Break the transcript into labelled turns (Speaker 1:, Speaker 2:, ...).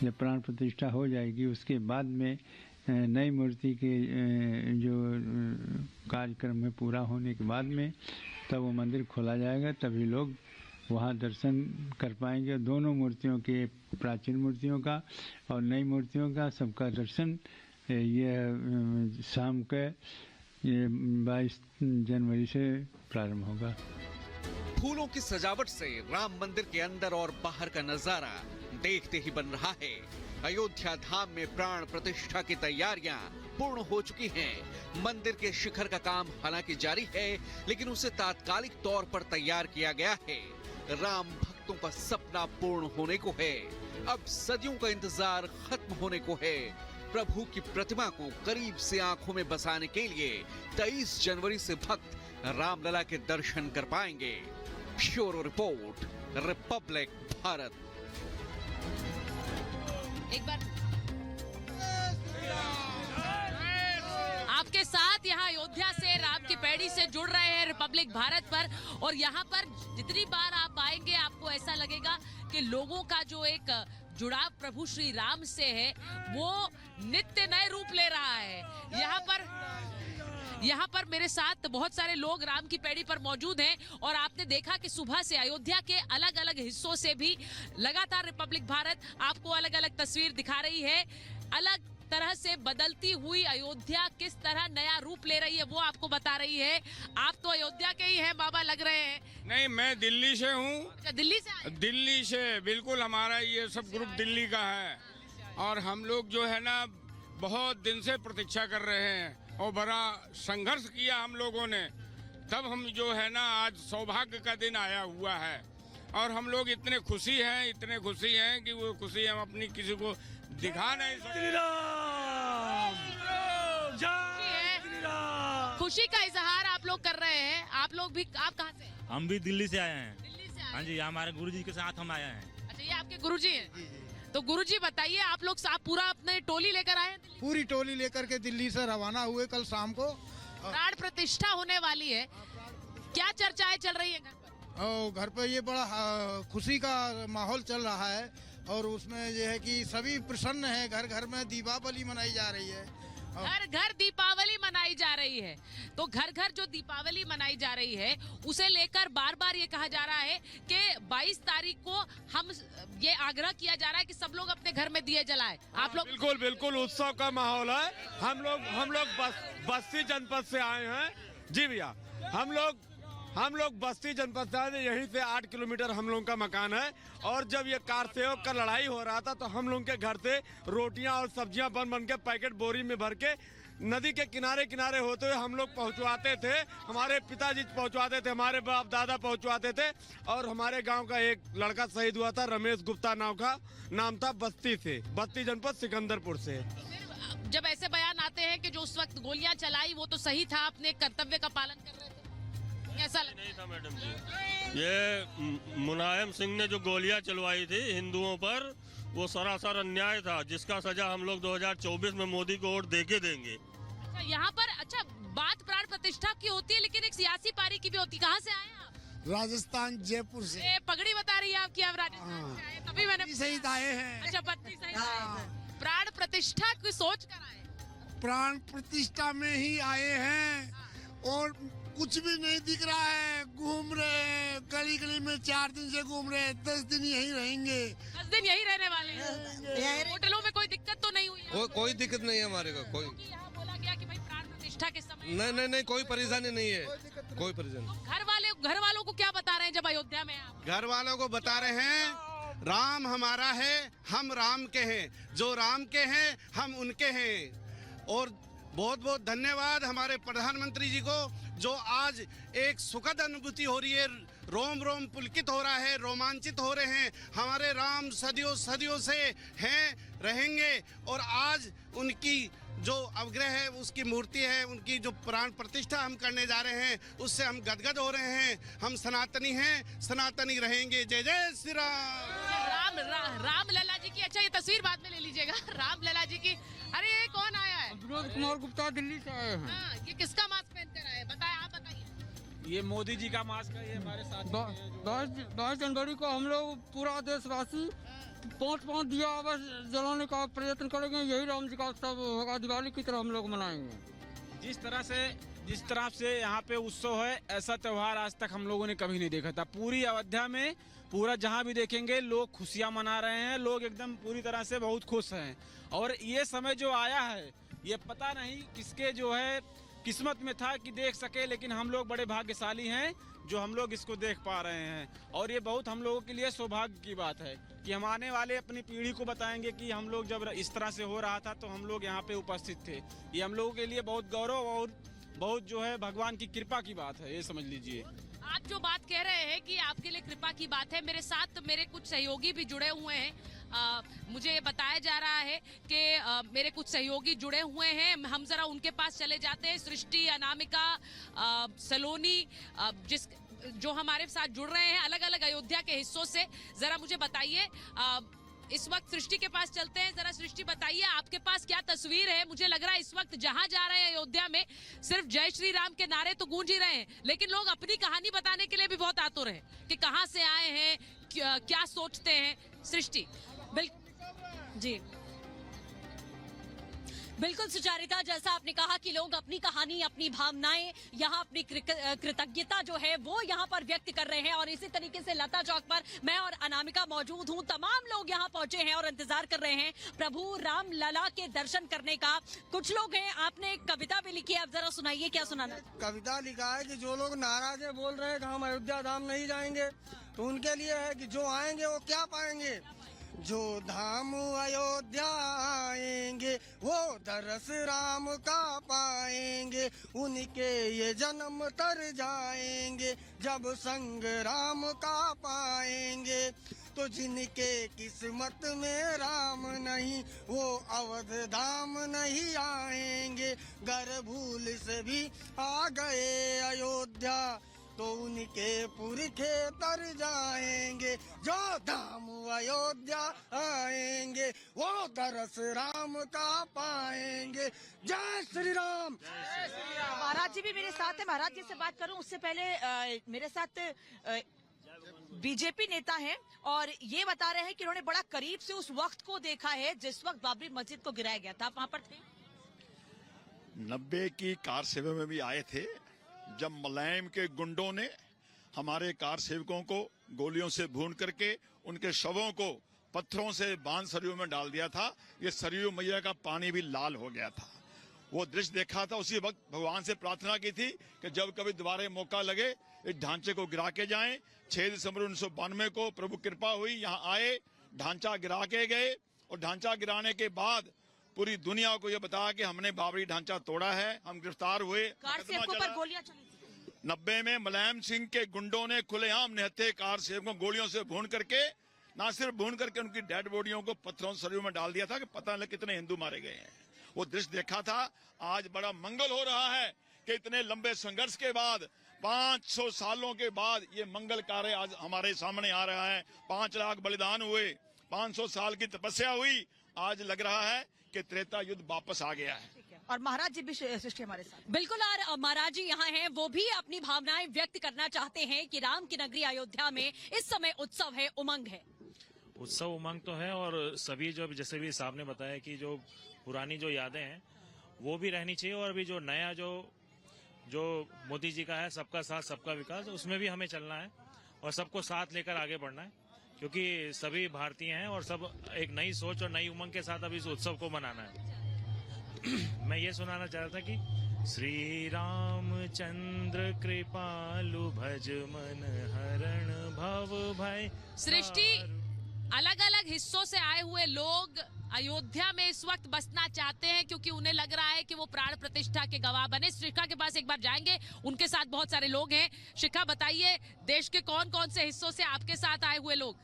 Speaker 1: जब प्राण प्रतिष्ठा हो जाएगी उसके बाद में नई मूर्ति के जो कार्यक्रम है पूरा होने के बाद में तब वो मंदिर खोला जाएगा, तभी लोग वहाँ दर्शन कर पाएंगे। दोनों मूर्तियों के, प्राचीन मूर्तियों का और नई मूर्तियों का, सबका दर्शन ये शाम के 22 जनवरी से प्रारंभ होगा।
Speaker 2: फूलों की सजावट से राम मंदिर के अंदर और बाहर का नजारा देखते ही बन रहा है। अयोध्या धाम में प्राण प्रतिष्ठा की तैयारियां पूर्ण हो चुकी हैं। मंदिर के शिखर का काम हालांकि जारी है, लेकिन उसे तात्कालिक तौर पर तैयार किया गया है। राम भक्तों का सपना पूर्ण होने को है। अब सदियों का इंतजार खत्म होने को है। प्रभु की प्रतिमा को करीब से आंखों में बसाने के लिए 23 जनवरी से भक्त रामलला के दर्शन कर पाएंगे। Bureau report, Republic Bharat.
Speaker 3: एक बार आपके साथ यहाँ अयोध्या से राम की पैड़ी से जुड़ रहे हैं रिपब्लिक भारत पर, और यहाँ पर जितनी बार आप आएंगे आपको ऐसा लगेगा कि लोगों का जो एक जुड़ाव प्रभु श्री राम से है वो नित्य नए रूप ले रहा है। यहाँ पर मेरे साथ बहुत सारे लोग राम की पैड़ी पर मौजूद हैं, और आपने देखा कि सुबह से अयोध्या के अलग अलग हिस्सों से भी लगातार रिपब्लिक भारत आपको अलग अलग तस्वीर दिखा रही है। अलग तरह से बदलती हुई अयोध्या किस तरह नया रूप ले रही है वो आपको बता रही है। आप तो अयोध्या के ही हैं बाबा, लग रहे हैं।
Speaker 4: नहीं, मैं दिल्ली से हूँ।
Speaker 3: अच्छा, दिल्ली से आए?
Speaker 4: दिल्ली से, बिल्कुल। हमारा ये सब ग्रुप दिल्ली का है, और हम लोग जो है ना बहुत दिन से प्रतीक्षा कर रहे हैं और बड़ा संघर्ष किया हम लोगों ने, तब हम जो है ना आज सौभाग्य का दिन आया हुआ है। और हम लोग इतने खुशी हैं कि वो खुशी हम अपनी किसी को दिखा नहीं सकते।
Speaker 3: खुशी का इजहार आप लोग कर रहे हैं। आप लोग भी, आप कहाँ से?
Speaker 5: हम भी दिल्ली से आए हैं।
Speaker 3: दिल्ली से आए?
Speaker 5: हाँ जी, हमारे गुरुजी के साथ हम आए हैं।
Speaker 3: अच्छा, ये आपके गुरुजी हैं? तो गुरुजी बताइए, आप लोग पूरा अपने टोली लेकर आए हैं?
Speaker 6: पूरी टोली लेकर के दिल्ली से रवाना हुए कल शाम को।
Speaker 3: प्राण प्रतिष्ठा होने वाली है, क्या चर्चाएं चल रही है घर पर?
Speaker 6: घर पर ये बड़ा खुशी का माहौल चल रहा है, और उसमें यह है कि सभी प्रसन्न है। घर घर में दीपावली मनाई जा रही है।
Speaker 3: घर घर दीपावली मनाई जा रही है। तो घर घर जो दीपावली मनाई जा रही है उसे लेकर बार बार ये कहा जा रहा है कि 22 तारीख को हम ये आग्रह किया जा रहा है कि सब लोग अपने घर में दिए जलाएं। आप लोग?
Speaker 4: बिल्कुल बिल्कुल, उत्सव का माहौल है। हम लोग बस्ती जनपद से आए हैं। जी भैया, हम लोग बस्ती जनपद से आए। यहीं से 8 किलोमीटर हम लोग का मकान है, और जब ये कार सेवक का लड़ाई हो रहा था तो हम लोग के घर से रोटियां और सब्जियां बन के पैकेट बोरी में भर के नदी के किनारे होते हुए हम लोग पहुंचवाते थे। हमारे पिताजी पहुंचवाते थे, हमारे बाप दादा पहुंचवाते थे। और हमारे गांव का एक लड़का शहीद हुआ था, रमेश गुप्ता नाम था, बस्ती जनपद सिकंदरपुर से।
Speaker 3: जब ऐसे बयान आते हैं कि जो उस वक्त गोलियां चलाई वो तो सही था, अपने कर्तव्य का पालन कर रहे थे, ऐसा
Speaker 7: नहीं था मैडम जी। ये मुलायम सिंह ने जो गोलियां चलवाई थी हिंदुओं पर, वो सरासर अन्याय था, जिसका सजा हम लोग 2024 में मोदी को वोट देके देंगे।
Speaker 3: अच्छा, यहाँ पर बात प्राण प्रतिष्ठा की होती है, लेकिन एक सियासी पारी की भी होती है। कहाँ से आए आप?
Speaker 6: राजस्थान, जयपुर से।
Speaker 3: पगड़ी बता रही है आपकी, आप राजस्थान से आए, तभी मैंने
Speaker 6: सही आए हैं।
Speaker 3: अच्छा, पत्नी सही। प्राण प्रतिष्ठा की सोच कर आए?
Speaker 6: प्राण प्रतिष्ठा में ही आए हैं, और कुछ भी नहीं दिख रहा है। घूम रहे हैं गली गली में, 4 दिन से घूम रहे हैं। 10 दिन यहीं रहेंगे।
Speaker 3: 10 दिन यहीं रहने वाले हैं? होटलों में कोई दिक्कत तो नहीं हुई?
Speaker 8: कोई दिक्कत नहीं है हमारे को। कोई
Speaker 3: यहाँ बोला गया कि भाई प्राण प्रतिष्ठा के समय
Speaker 8: नहीं, कोई परेशानी नहीं है, कोई परेशानी।
Speaker 3: घर वालों को क्या बता रहे हैं जब अयोध्या में आप?
Speaker 8: घर वालों को बता रहे हैं, राम हमारा है, हम राम के हैं। जो राम के हैं हम उनके हैं। और बहुत बहुत धन्यवाद हमारे प्रधानमंत्री जी को, जो आज एक सुखद अनुभूति हो रही है। रोम रोम पुलकित हो रहा है, रोमांचित हो रहे हैं। हमारे राम सदियों से हैं, रहेंगे। और आज उनकी जो अवग्रह है, उसकी मूर्ति है, उनकी जो प्राण प्रतिष्ठा हम करने जा रहे हैं, उससे हम गदगद हो रहे हैं। हम सनातनी हैं, सनातनी रहेंगे। जय जय श्री राम।
Speaker 3: राम लला जी की, अच्छा ये तस्वीर बाद में ले लीजिएगा, राम लला जी की। अरे ये कौन आया है?
Speaker 6: विनोद कुमार गुप्ता, दिल्ली से आए हैं।
Speaker 3: ये किसका मास्क पहन कर आए, बताए, आप बताइए।
Speaker 9: ये मोदी जी का मास्क है, ये हमारे साथ।
Speaker 6: 10 जनवरी को हम लोग पूरा देशवासी
Speaker 9: 5 दिया बस जलाने का प्रयत्न करेंगे, यही राम जी का उत्सव होगा, दिवाली की तरह हम लोग मनाएंगे।
Speaker 10: जिस तरह से यहाँ पे उत्सव है, ऐसा त्यौहार आज तक हम लोगों ने कभी नहीं देखा था। पूरी अयोध्या में पूरा जहाँ भी देखेंगे लोग खुशियाँ मना रहे हैं, लोग एकदम पूरी तरह से बहुत खुश हैं। और ये समय जो आया है, ये पता नहीं किसके जो है किस्मत में था कि देख सके, लेकिन हम लोग बड़े भाग्यशाली हैं जो हम लोग इसको देख पा रहे हैं। और ये बहुत हम लोगों के लिए सौभाग्य की बात है कि हम आने वाले अपनी पीढ़ी को बताएंगे कि हम लोग जब इस तरह से हो रहा था तो हम लोग यहाँ पे उपस्थित थे। ये हम लोगों के लिए बहुत गौरव और बहुत जो है भगवान की कृपा की बात है, ये समझ लीजिए।
Speaker 3: आप जो बात कह रहे हैं कि आपके लिए कृपा की बात है, मेरे साथ मेरे कुछ सहयोगी भी जुड़े हुए हैं। मुझे बताया जा रहा है कि मेरे कुछ सहयोगी जुड़े हुए हैं, हम जरा उनके पास चले जाते हैं। सृष्टि, अनामिका, सलोनी, जो हमारे साथ जुड़ रहे हैं अलग अलग अयोध्या के हिस्सों से। जरा मुझे बताइए, इस वक्त सृष्टि के पास चलते हैं। जरा सृष्टि बताइए, आपके पास क्या तस्वीर है? मुझे लग रहा है इस वक्त जहां जा रहे हैं अयोध्या में सिर्फ जय श्री राम के नारे तो गूंज ही रहे हैं, लेकिन लोग अपनी कहानी बताने के लिए भी बहुत आतुर हैं कि कहां से आए हैं, क्या सोचते हैं। सृष्टि।
Speaker 11: जी बिल्कुल सुचारिता, जैसा आपने कहा कि लोग अपनी कहानी, अपनी भावनाएं, यहाँ अपनी कृतज्ञता जो है वो यहाँ पर व्यक्त कर रहे हैं। और इसी तरीके से लता चौक पर मैं और अनामिका मौजूद हूँ। तमाम लोग यहाँ पहुंचे हैं और इंतजार कर रहे हैं प्रभु राम लला के दर्शन करने का। कुछ लोग हैं, आपने एक कविता भी लिखी है, आप जरा सुनाइए, क्या सुनाना?
Speaker 9: कविता लिखा है कि जो लोग नाराज है, बोल रहे हैं कि हम अयोध्या धाम नहीं जाएंगे, तो उनके लिए है कि जो आएंगे वो क्या पाएंगे। जो धाम अयोध्या आएंगे वो दरस राम का पाएंगे, उनके ये जन्म तर जाएंगे जब संग राम का पाएंगे। तो जिनके किस्मत में राम नहीं वो अवध धाम नहीं आएंगे। गर भूल से भी आ गए अयोध्या तो उनके पुरखे तर जाएंगे। जो धाम अयोध्या आएंगे वो दरस राम का पाएंगे। जय श्री राम।
Speaker 11: महाराज जी भी मेरे साथ है, महाराज जी से बात करूं उससे पहले मेरे साथ बीजेपी नेता हैं और ये बता रहे हैं कि उन्होंने बड़ा करीब से उस वक्त को देखा है जिस वक्त बाबरी मस्जिद को गिराया गया था। आप वहाँ पर थे?
Speaker 12: 90 की कार सेवा में भी आए थे जब मुलायम के गुंडों ने हमारे कार सेवकों को गोलियों से भून करके उनके शवों को पत्थरों से बांध सरयू में डाल दिया था। ये सरयू मैया का पानी भी लाल हो गया था। वो दृश्य देखा था, उसी वक्त भगवान से प्रार्थना की थी कि जब कभी दोबारा मौका लगे इस ढांचे को गिरा के जाएं। 6 दिसंबर 1992 को प्रभु कृपा हुई, यहाँ आए, ढांचा गिरा के गए और ढांचा गिराने के बाद पूरी दुनिया को ये बताया कि हमने बाबरी ढांचा तोड़ा है। हम गिरफ्तार हुए।
Speaker 11: कार सेवकों पर गोलियां चली थी।
Speaker 12: 90 में मुलायम सिंह के गुंडों ने खुलेआम निहत्थे कार सेवकों को गोलियों से भून करके, ना सिर्फ भून करके उनकी डेड बॉडियों को पत्थरों सरयू में डाल दिया था कि पता नहीं कितने हिंदू मारे गए हैं। वो दृश्य देखा था। आज बड़ा मंगल हो रहा है कि इतने लंबे संघर्ष के बाद 500 सालों के बाद ये मंगल कार्य आज हमारे सामने आ रहा है। 5 लाख बलिदान हुए, 500 साल की तपस्या हुई। आज लग रहा है कि त्रेता युद्ध वापस आ गया है।
Speaker 11: और महाराज जी भी सृष्टि हमारे साथ। बिल्कुल, और महाराज जी यहाँ हैं, वो भी अपनी भावनाएं व्यक्त करना चाहते हैं कि राम की नगरी अयोध्या में इस समय उत्सव है, उमंग है।
Speaker 5: उत्सव उमंग तो है और सभी जो जैसे भी साहब ने बताया कि जो पुरानी जो यादें हैं वो भी रहनी चाहिए और अभी जो नया जो मोदी जी का है सबका साथ सबका विकास, उसमें भी हमें चलना है और सबको साथ लेकर आगे बढ़ना है क्योंकि सभी भारतीय हैं और सब एक नई सोच और नई उमंग के साथ अभी इस उत्सव को मनाना है। मैं ये सुनाना चाह रहा था कि श्री रामचंद्र कृपालु भज मन हरण भव भय।
Speaker 3: सृष्टि, अलग अलग हिस्सों से आए हुए लोग अयोध्या में इस वक्त बसना चाहते हैं क्योंकि उन्हें लग रहा है कि वो प्राण प्रतिष्ठा के गवाह बने। शिखा के पास एक बार जाएंगे, उनके साथ बहुत सारे लोग हैं। शिखा, बताइए देश के कौन कौन से हिस्सों से आपके साथ आए हुए लोग?